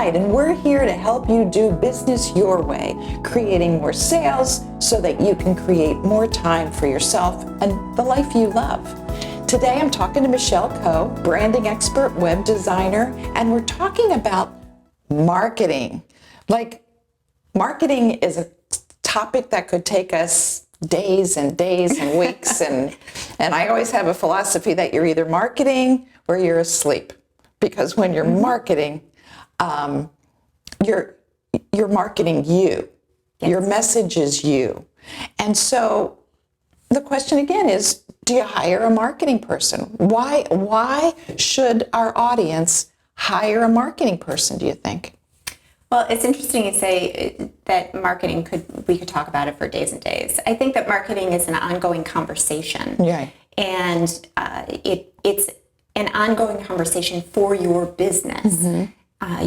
Clyde, and we're here to help you do business your way, creating more sales so that you can create more time for yourself and the life you love. Today I'm talking to Michelle Coe, branding expert, web designer, and we're talking about marketing. Like, marketing is a topic that could take us days and days and weeks, and I always have a philosophy that you're either marketing or you're asleep, because when you're marketing, you're marketing you. Yes. Your message is you. And so the question again is, do you hire a marketing person? Why should our audience hire a marketing person, do you think? Well, it's interesting you say that marketing we could talk about it for days and days. I think that marketing is an ongoing conversation. Yeah. And it's an ongoing conversation for your business. Mm-hmm.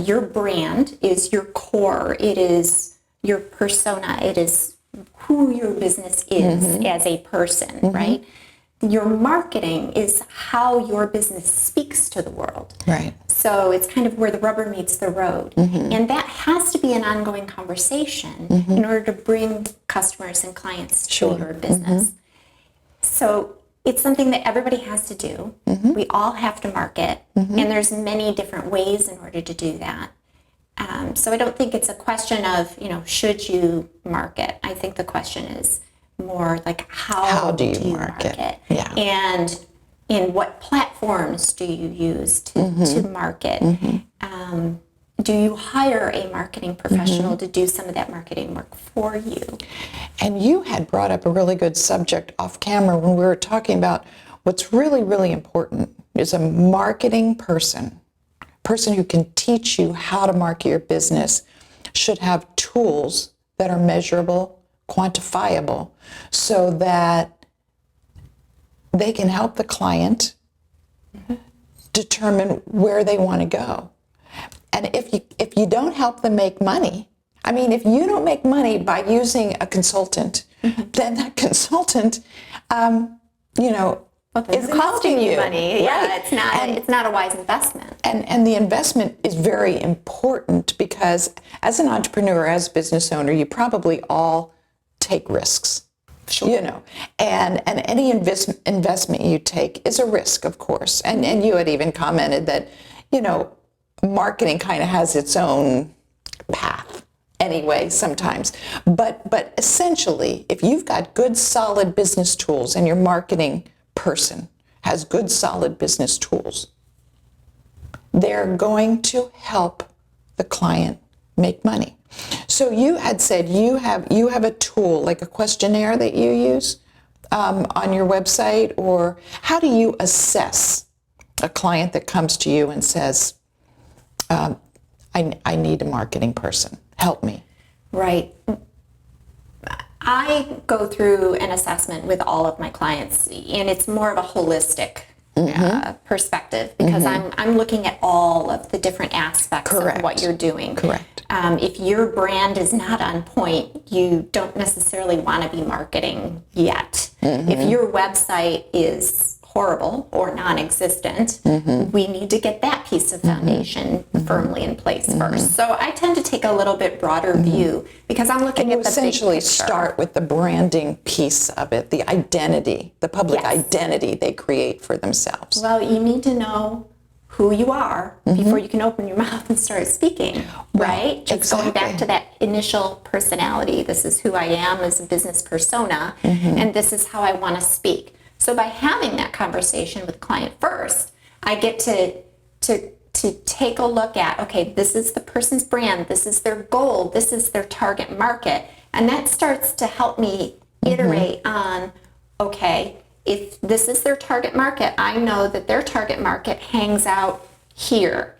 Your brand is your core. It is your persona. It is who your business is mm-hmm. as a person, mm-hmm. right? Your marketing is how your business speaks to the world. Right. So it's kind of where the rubber meets the road. Mm-hmm. And that has to be an ongoing conversation mm-hmm. in order to bring customers and clients to your business. Mm-hmm. So it's something that everybody has to do. Mm-hmm. We all have to market. Mm-hmm. And there's many different ways in order to do that. So I don't think it's a question of, should you market? I think the question is more like, how do you market? Yeah. And in what platforms do you use to market? Mm-hmm. Do you hire a marketing professional mm-hmm. to do some of that marketing work for you? And you had brought up a really good subject off camera when we were talking about what's really, really important is a marketing person who can teach you how to market your business should have tools that are measurable, quantifiable, so that they can help the client determine where they want to go. And if you don't help them make money, if you don't make money by using a consultant, then that consultant, it's costing you money. Right. Yeah, it's not a wise investment. And the investment is very important because as an entrepreneur, as a business owner, you probably all take risks. Sure. And any investment you take is a risk, of course. And you had even commented that, marketing kind of has its own path anyway sometimes. But essentially, if you've got good, solid business tools and your marketing person has good, solid business tools, they're going to help the client make money. So you had said you have a tool, like a questionnaire that you use on your website, or how do you assess a client that comes to you and says, I need a marketing person, help me? Right. I go through an assessment with all of my clients, and it's more of a holistic perspective because I'm looking at all of the different aspects of what you're doing. Correct. If your brand is not on point, you don't necessarily want to be marketing yet. Mm-hmm. If your website is horrible or non-existent, we need to get that piece of foundation firmly in place first. So I tend to take a little bit broader view because I'm looking at the essentially big picture. Start with the branding piece of it, the identity, the public identity they create for themselves. Well, you need to know who you are before you can open your mouth and start speaking, right? It's going back to that initial personality. This is who I am as a business persona, and this is how I want to speak. So by having that conversation with the client first, I get to take a look at, okay, this is the person's brand, this is their goal, this is their target market. And that starts to help me iterate on, okay, if this is their target market, I know that their target market hangs out here.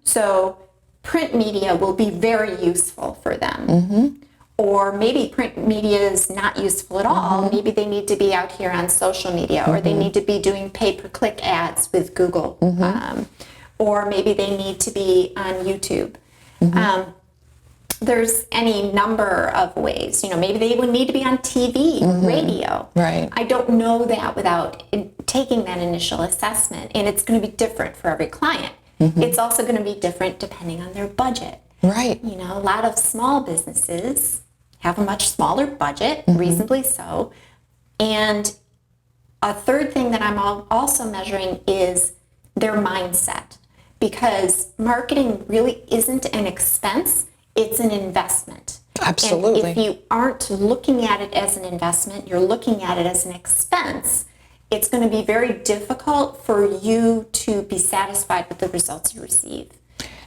So print media will be very useful for them. Or maybe print media is not useful at all. Maybe they need to be out here on social media, or they need to be doing pay-per-click ads with Google. Or maybe they need to be on YouTube. There's any number of ways. Maybe they would need to be on TV, radio. Right. I don't know that without taking that initial assessment, and it's going to be different for every client. It's also going to be different depending on their budget. Right. You know, a lot of small businesses have a much smaller budget, reasonably so. And a third thing that I'm also measuring is their mindset, because marketing really isn't an expense, it's an investment. Absolutely. And if you aren't looking at it as an investment, you're looking at it as an expense, it's going to be very difficult for you to be satisfied with the results you receive.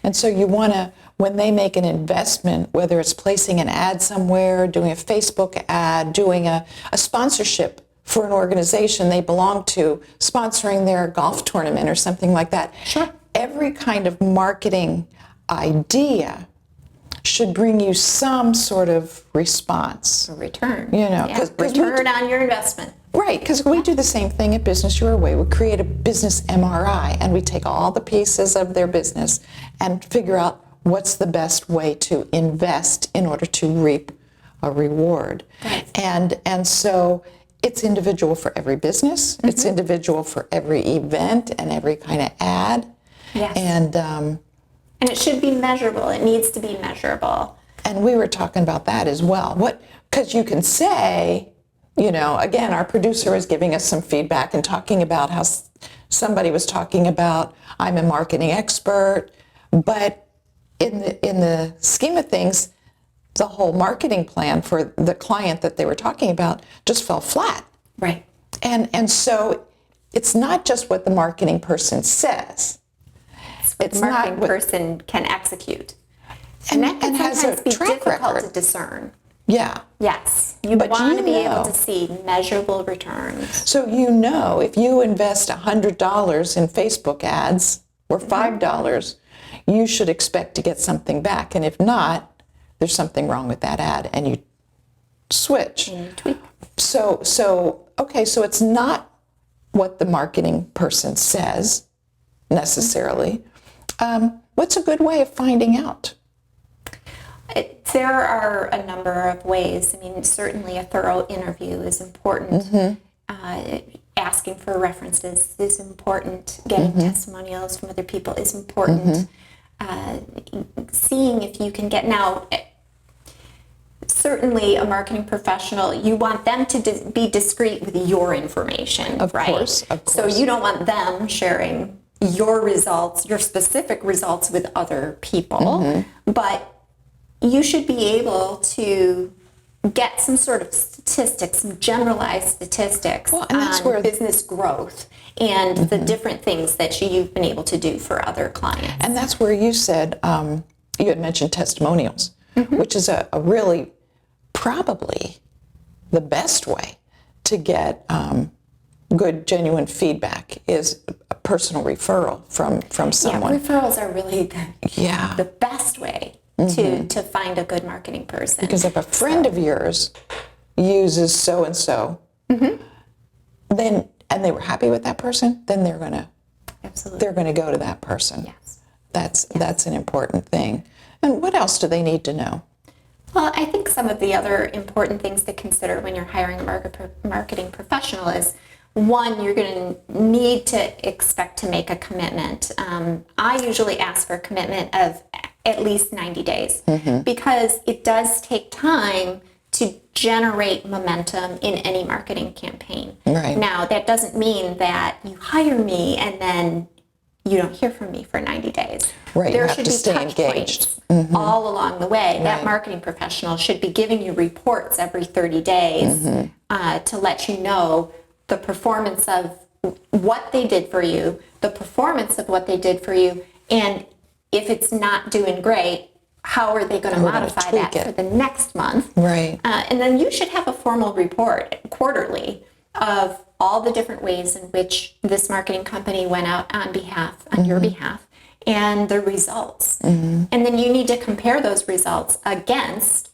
And so you want to, when they make an investment, whether it's placing an ad somewhere, doing a Facebook ad, doing a sponsorship for an organization they belong to, sponsoring their golf tournament or something like that. Sure. Every kind of marketing idea should bring you some sort of response. A return. You know, yeah. Return on your investment. Right, because we do the same thing at Business Your Way. We create a business MRI, and we take all the pieces of their business and figure out what's the best way to invest in order to reap a reward. Right. And so it's individual for every business. It's individual for every event and every kind of ad. Yes. And it should be measurable. It needs to be measurable. And we were talking about that as well. Because you can say, you know, again, our producer was giving us some feedback and talking about how somebody was talking about, I'm a marketing expert, but in the scheme of things, the whole marketing plan for the client that they were talking about just fell flat. Right. And so it's not just what the marketing person says. It's the marketing person can execute. And that can has sometimes a be track difficult record. to discern. Yeah. Yes. You But want to be know. able to see measurable returns. So you know, if you invest $100 in Facebook ads or $5, you should expect to get something back. And if not, there's something wrong with that ad, and you switch. And you tweak. So okay, so it's not what the marketing person says necessarily. What's a good way of finding out? There are a number of ways. I mean, certainly a thorough interview is important. Asking for references is important. Getting testimonials from other people is important. Seeing if you can get, now, certainly a marketing professional, you want them to be discreet with your information, Of right? course. So you don't want them sharing your results, your specific results with other people, but you should be able to get some sort of statistics, some generalized statistics Well, and that's on where business growth and the different things that you've been able to do for other clients. And that's where you said, you had mentioned testimonials, which is a really probably the best way to get good, genuine feedback is a personal referral from someone. Yeah, referrals are really Yeah. the best way to find a good marketing person. Because if a friend of yours uses so-and-so, then, and they were happy with that person, then they're gonna go to that person. Yes. That's an important thing. And what else do they need to know? Well, I think some of the other important things to consider when you're hiring a marketing professional is, one, you're going to need to expect to make a commitment. I usually ask for a commitment of at least 90 days because it does take time to generate momentum in any marketing campaign. Right. Now, that doesn't mean that you hire me and then you don't hear from me for 90 days. Right, you There have should to be stay touch engaged. points all along the way. That Right. marketing professional should be giving you reports every 30 days to let you know the performance of what they did for you, the performance of what they did for you, and if it's not doing great, how are they going to modify that tweak it. for the next month? Right. And then you should have a formal report quarterly of all the different ways in which this marketing company went out on your behalf, and the results. And then you need to compare those results against,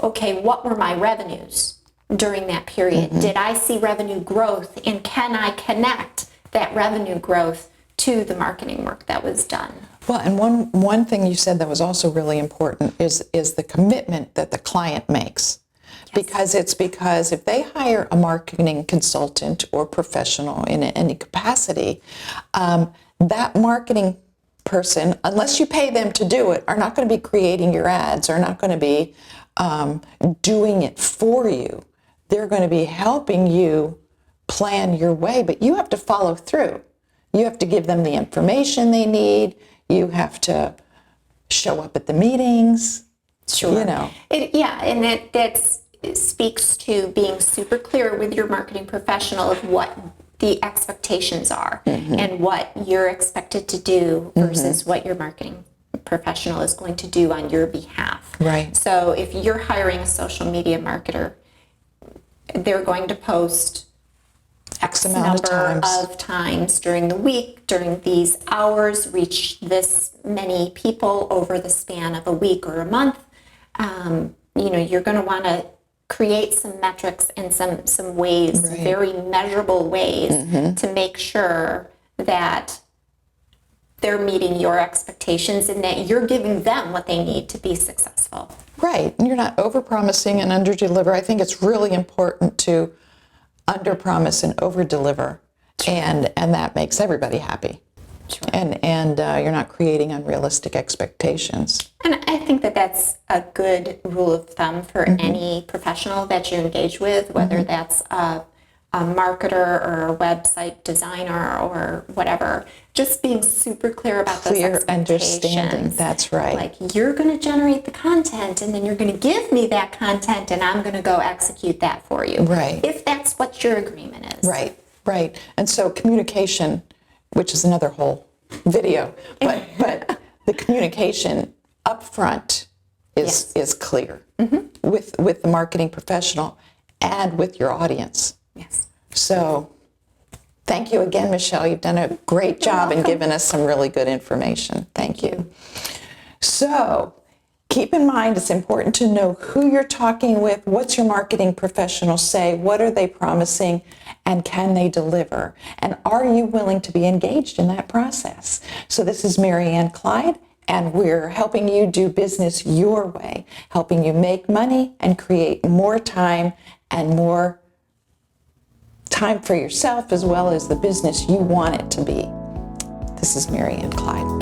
okay, what were my revenues during that period? Did I see revenue growth, and can I connect that revenue growth to the marketing work that was done? Well, and one thing you said that was also really important is the commitment that the client makes. Because if they hire a marketing consultant or professional in any capacity, that marketing person, unless you pay them to do it, are not going to be creating your ads, are not going to be doing it for you. They're going to be helping you plan your way, but you have to follow through. You have to give them the information they need. You have to show up at the meetings. Sure. You know. And that speaks to being super clear with your marketing professional of what the expectations are and what you're expected to do versus what your marketing professional is going to do on your behalf. Right. So if you're hiring a social media marketer, they're going to post X amount of times during the week, during these hours, reach this many people over the span of a week or a month. You're going to want to create some metrics and some ways, very measurable ways, to make sure that they're meeting your expectations and that you're giving them what they need to be successful. Right. And you're not over-promising and under-deliver. I think it's really important to under-promise and over-deliver. And that makes everybody happy. Sure. And you're not creating unrealistic expectations. And I think that that's a good rule of thumb for any professional that you engage with, whether that's a marketer or a website designer or whatever. Just being super clear about those expectations. Clear understanding, that's right. Like, you're going to generate the content, and then you're going to give me that content, and I'm going to go execute that for you. Right. If that's what your agreement is. Right. And so communication, which is another whole video, but the communication up front is clear with the marketing professional and with your audience. Yes. So thank you again, Michelle. You've done a great job in giving us some really good information. Thank you. So keep in mind, it's important to know who you're talking with, what's your marketing professional say, what are they promising, and can they deliver? And are you willing to be engaged in that process? So this is Marianne Clyde, and we're helping you do business your way, helping you make money and create more time and more time for yourself as well as the business you want it to be. This is Marianne Clyde.